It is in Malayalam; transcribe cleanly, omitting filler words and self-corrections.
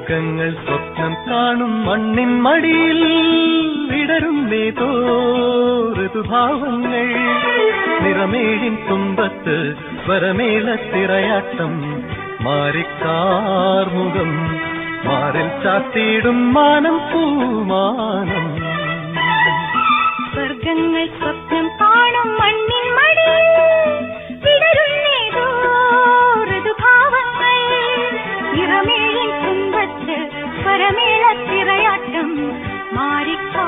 സ്വർഗങ്ങൾ സ്വപ്നം കാണും മണ്ണിൻ മടിയിൽ വിടരും നേതോ ഋതുഭാവങ്ങൾ നിറമേഴിൻ തുമ്പത്ത് സ്വരമേളത്തിറയാട്ടം മാറിക്കാർമുഖം മാറിൽ ചാത്തിയിടും മാനം പൂമാനം സ്വർഗങ്ങൾ സ്വപ്നം കാണും മണ്ണിൻ മടിയിൽ വിടരുന്നേതോ ഋതുഭാവങ്ങൾ നിറമേഴിൻ തുമ്പത്ത് സ്വരമേളത്തിറയാട്ടം മാറിക്കാ